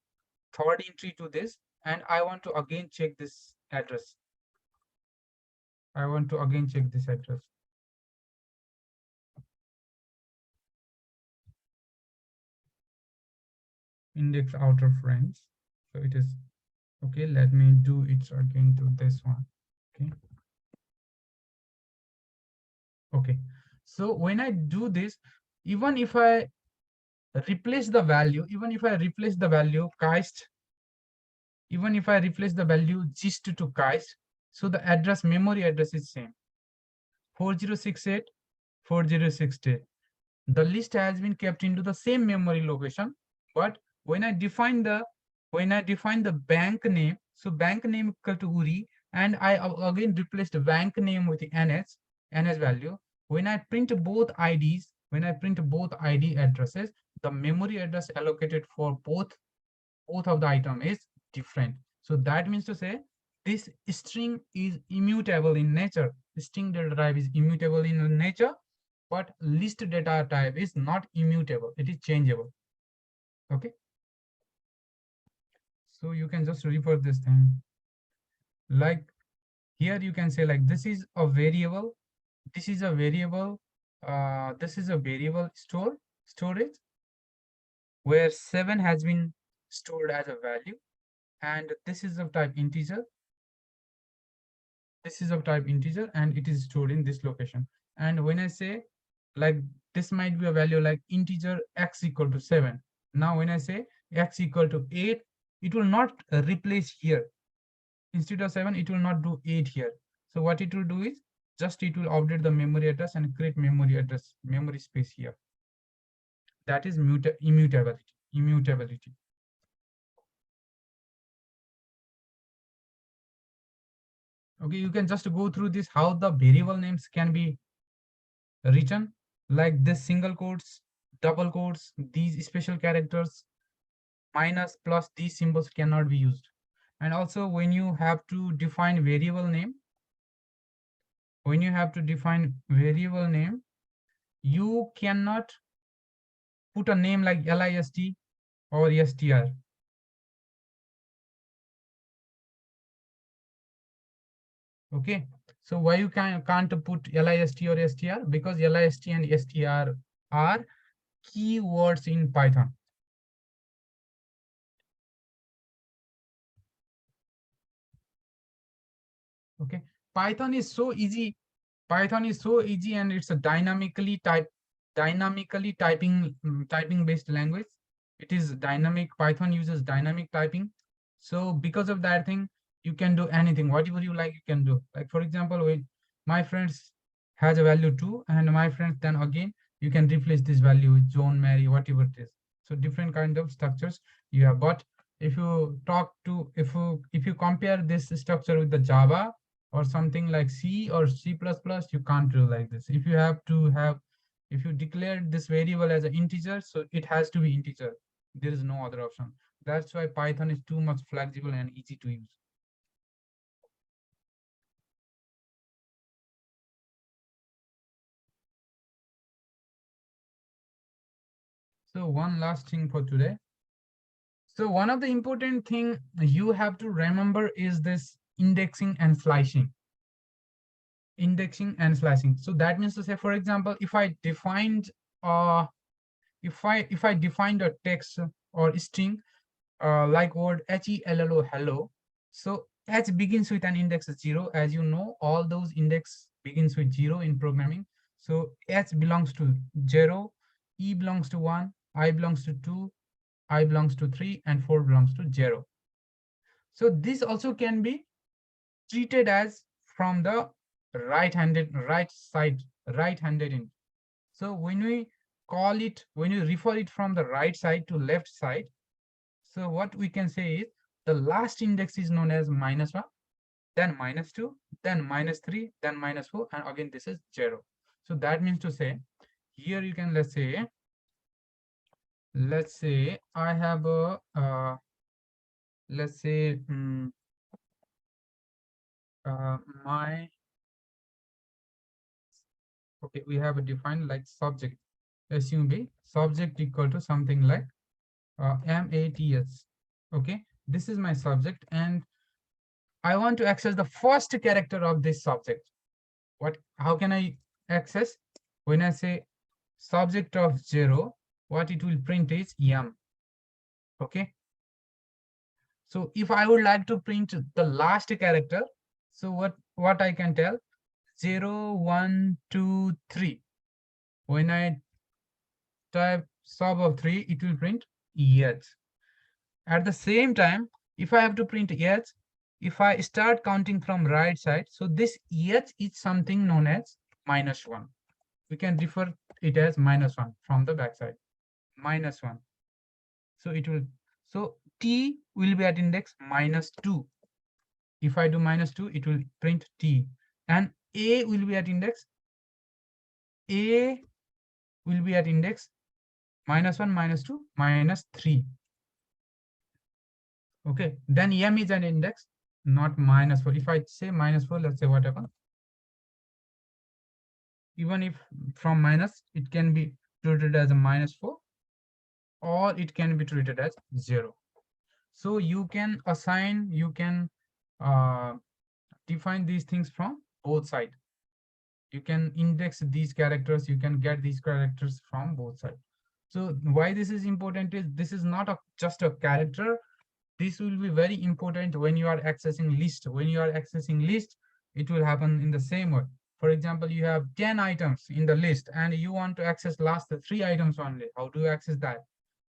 third entry to this, and I want to again check this address. I want to again check this address. Index outer frames. So it is okay. Let me do it again to this one. Okay. Okay. So when I do this, even if I replace the value, even if I replace the value Keist, even if I replace the value gist to Keist, so the address, memory address is same, 4068, 4068. The list has been kept into the same memory location, but when I define the bank name, so bank name equal to URI, and I again replace the bank name with the NS value. When I print both IDs, when I print both ID addresses, the memory address allocated for both of the item is different. So that means to say this string is immutable in nature. String data type is immutable in nature, but list data type is not immutable. It is changeable. Okay. So you can just refer this thing. Like here you can say like this is a variable. This is a variable. This is a variable storage where 7 has been stored as a value, and this is of type integer. This is of type integer, and it is stored in this location. And when I say like this might be a value like integer x equal to 7. Now when I say x equal to 8, it will not replace here. Instead of 7, it will not do 8 here. So what it will do is just it will update the memory address and create memory space here. That is immutability. Okay, you can just go through this how the variable names can be written, like this single quotes, double quotes, these special characters, minus, plus, these symbols cannot be used. And also when you have to define variable name, when you have to define variable name, you cannot put a name like list or str. Okay, so why you can't put list or str? Because list and str are keywords in Python. Okay, Python is so easy. Python is so easy, and it's a dynamically typing based language. It is dynamic. Python uses dynamic typing. So because of that thing, you can do anything, whatever you like, you can do. Like for example, when my friends has a value 2, and my friends, then again, you can replace this value with John, Mary, whatever it is. So different kind of structures you have. But if you compare this structure with the Java, or something like C or C++, you can't do like this. If you declare this variable as an integer, so it has to be integer. There is no other option. That's why Python is too much flexible and easy to use. So one last thing for today. So one of the important thing you have to remember is this indexing and slicing. Indexing and slicing. So that means to say, for example, if I defined a text or string like word hello hello, so h begins with an index 0. As you know, all those index begins with 0 in programming. So h belongs to 0, e belongs to 1, I belongs to 2, I belongs to 3, and 4 belongs to 0. So this also can be treated as from the right-handed in. So when we refer it from the right side to left side, so what we can say is the last index is known as -1, then -2, then -3, then -4, and again this is 0. So that means to say, here you can, let's say I have a let's say my okay, we have a defined like subject. assume be subject equal to something like MATS. Okay, this is my subject, and I want to access the first character of this subject. What? How can I access? When I say subject of 0, what it will print is M. Okay. So if I would like to print the last character, so what I can tell 0, 1, 2, 3. When I type sub of 3, it will print EH. At the same time, if I have to print EH, if I start counting from right side, so this EH is something known as -1. We can refer it as -1 from the backside. -1. So it will, so T will be at index -2. If I do -2, it will print T. And A will be at index, A will be at index -1, -2, -3. Okay, then M is an index, not -4. If I say -4, let's say whatever. Even if from minus, it can be treated as a -4, or it can be treated as 0. So you can assign, you can uh, define these things from both sides. You can index these characters, you can get these characters from both sides. So why this is important is this is not just a character. This will be very important when you are accessing list. When you are accessing list, it will happen in the same way. For example, you have 10 items in the list and you want to access last 3 items only. How do you access that?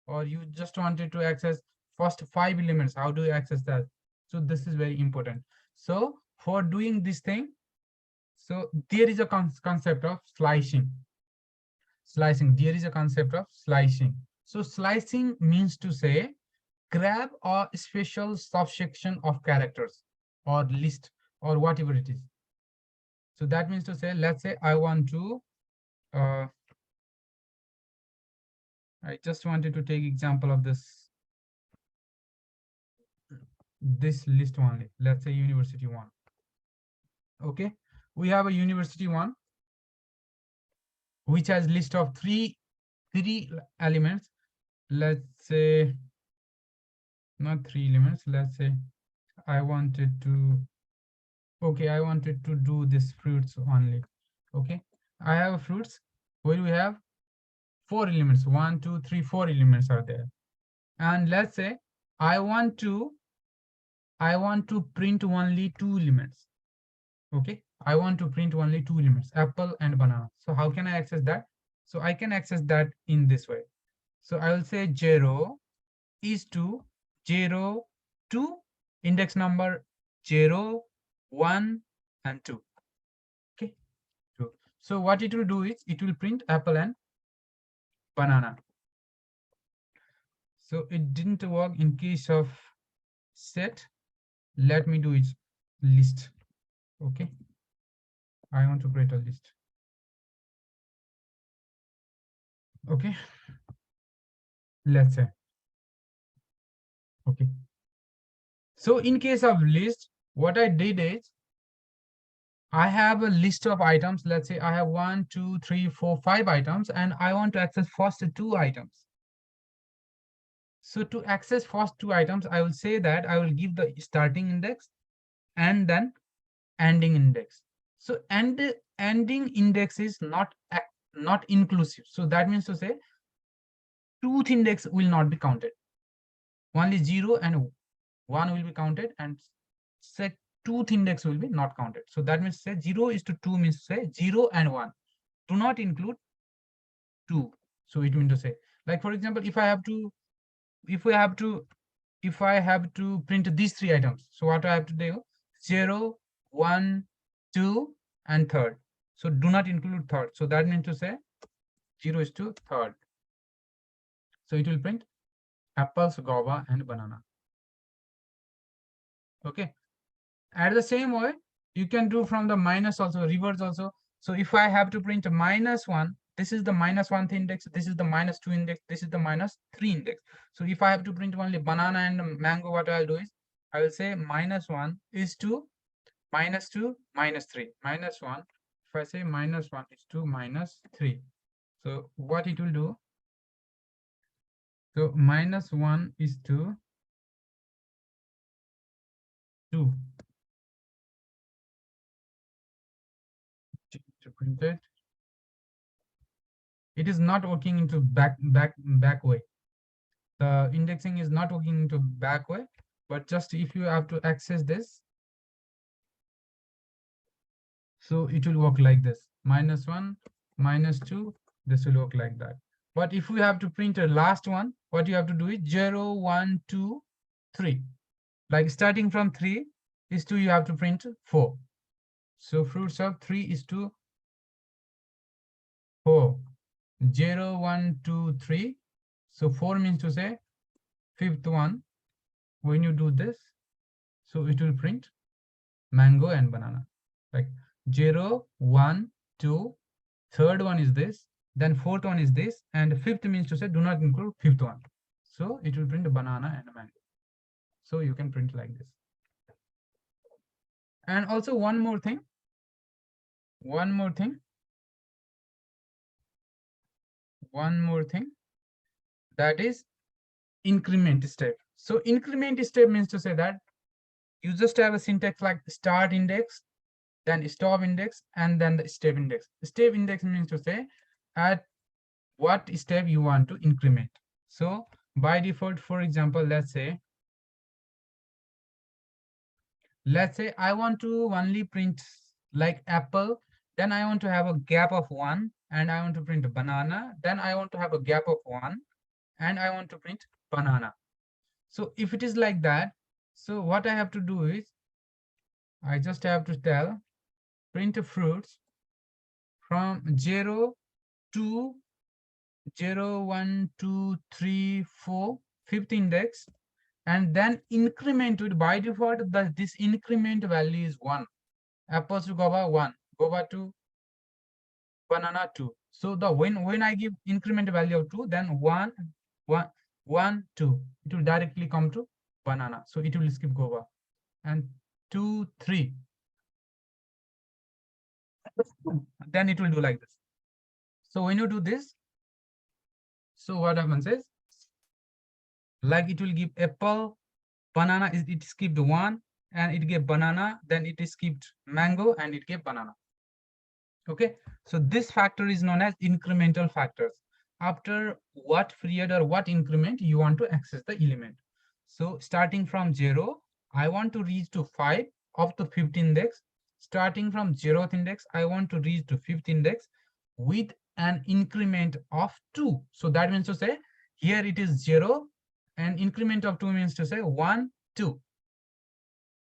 Or you just wanted to access first 5 elements. How do you access that? So this is very important. So for doing this thing, so there is a concept of slicing. There is a concept of slicing. So slicing means to say grab a special subsection of characters or list or whatever it is. So that means to say, let's say I want to, I just wanted to take example of this list only. Let's say university one. Okay, we have a university one which has list of three elements. Let's say not 3 elements. Let's say I wanted to, okay, I wanted to do this fruits only. Okay, I have fruits where we have 4 elements. 1, 2, 3, 4 elements are there. And let's say I want to print only 2 elements. Okay, I want to print only 2 elements, apple and banana. So how can I access that? So I can access that in this way. So I will say 0 is to 0, 2, index number 0, 1, and 2. Okay, 2. So what it will do is it will print apple and banana. So it didn't work in case of set. Let me do it list. Okay, I want to create a list. Okay, let's say, okay. So in case of list, what I did is I have a list of items. Let's say I have 1, 2, 3, 4, 5 items, and I want to access first 2 items. So to access first 2 items, I will say that I will give the starting index and then ending index. So ending index is not inclusive. So that means to say truth index will not be counted. Only 0 and 1 will be counted, and say truth index will be not counted. So that means say 0 is to 2 means say 0 and 1. Do not include 2. So it means to say, like for example, if I have to print these 3 items, so what I have to do? 0, 1, 2, and third. So do not include third. So that means to say 0 is to third. So it will print apples, guava, and banana. Okay. At the same way, you can do from the minus also, reverse also. So if I have to print -1, this is the -1 index, this is the -2 index, this is the -3 index. So if I have to print only banana and mango, what I'll do is I will say -1 is to -2, -3. -1, if I say -1 is to -3. So what it will do, so -1 is to 2 to print it. It is not working into back way. The indexing is not working into back way, but just if you have to access this, so it will work like this: -1, -2, this will work like that. But if we have to print a last one, what you have to do is 0, 1, 2, 3. Like starting from 3 is 2, you have to print 4. So fruits of 3 is to 4. 0, 1, 2, 3. So 4 means to say fifth one. When you do this, so it will print mango and banana. Like 0, 1, 2, third one is this, then fourth one is this, and fifth means to say do not include fifth one. So it will print a banana and a mango. So you can print like this. And also one more thing, one more thing, that is increment step. So increment step means to say that you just have a syntax like start index, then stop index, and then the step index. Step index means to say at what step you want to increment. So by default, for example, let's say I want to only print like apple, then I want to have a gap of 1, and I want to print a banana, then I want to have a gap of 1, and I want to print banana. So if it is like that, so what I have to do is I just have to tell print fruits from 0 to 0, 1, 2, 3, 4, fifth index, and then increment it. By default, this increment value is 1. Apples to guava 1, guava to banana 2. So the when I give increment value of 2, then 1, 1, 1, 2, it will directly come to banana. So it will skip guava. And 2, 3. Then it will do like this. So when you do this, so what happens is, like it will give apple, banana is it skipped 1, and it gave banana, then it skipped mango, and it gave banana. Okay, so this factor is known as incremental factors. After what period or what increment you want to access the element. So starting from 0, I want to reach to 5 of the 5th index. Starting from 0th index, I want to reach to 5th index with an increment of 2. So that means to say here it is 0, and increment of 2 means to say 1, 2.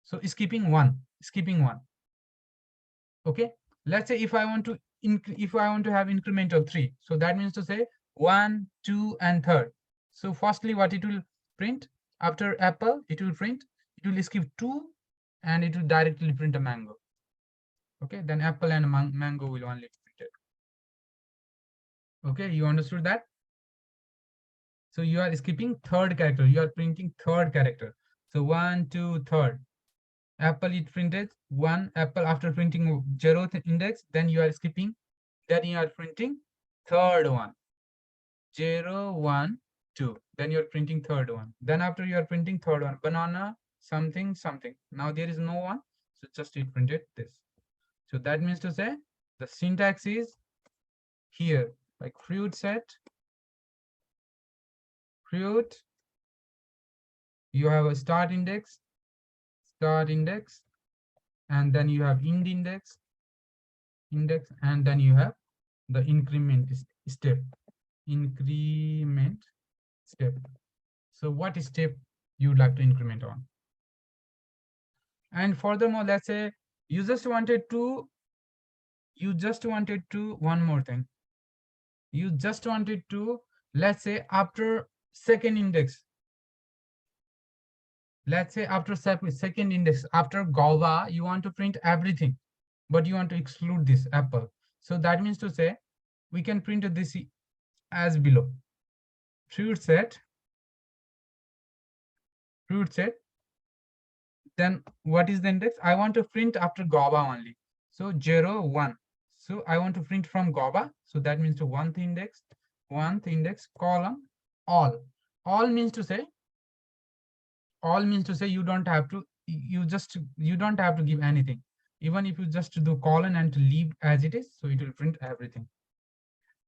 So skipping 1, skipping 1. Okay, let's say if I want to have increment of 3, so that means to say 1, 2, and third. So firstly, what it will print after apple, it will skip 2, and it will directly print a mango. Okay, then apple and mango will only be printed. Okay, you understood that? So you are skipping third character, you are printing third character. So 1, 2, third. Apple it printed 1 apple after printing 0th index, then you are skipping, then you are printing third one, 0, 1, 2, then you're printing third one, then after you are printing third one, banana, something, something. Now there is no one, so just it printed this. So that means to say the syntax is here, like fruit set, fruit, you have a start index, and then you have end index, and then you have the increment step. So what step you would like to increment on? And furthermore, let's say you just wanted to one more thing. You just wanted to, let's say after second index, let's say after second index, after guava, you want to print everything, but you want to exclude this apple. So that means to say we can print this as below. Fruit set, then what is the index? I want to print after guava only. So 0, 1. So I want to print from GOBA. So that means to one index column all. All means to say you don't have to you don't have to give anything. Even if you just do colon and leave as it is, so it will print everything.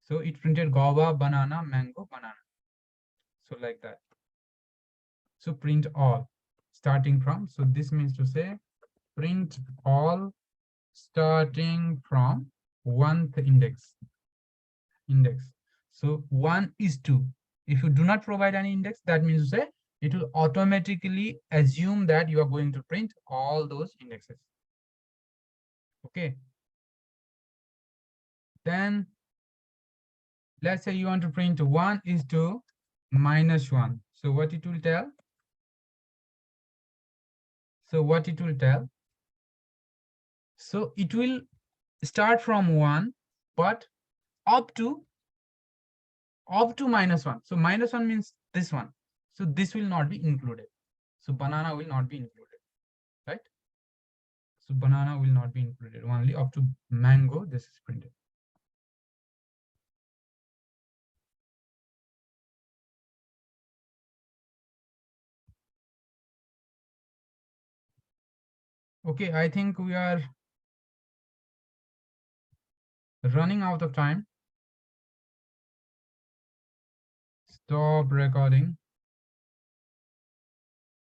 So it printed guava, banana, mango, banana. So like that. So print all starting from. So this means to say print all starting from one index. So 1 is 2. If you do not provide any index, that means to say it will automatically assume that you are going to print all those indexes. Okay. Then let's say you want to print 1 is to -1. So what it will tell? So what it will tell? So it will start from 1, but up to -1. So -1 means this one. So this will not be included. So banana will not be included, right? So banana will not be included. Only up to mango, this is printed. Okay, I think we are running out of time. Stop recording.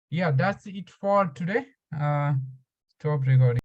Yeah, that's it for today. Stop recording.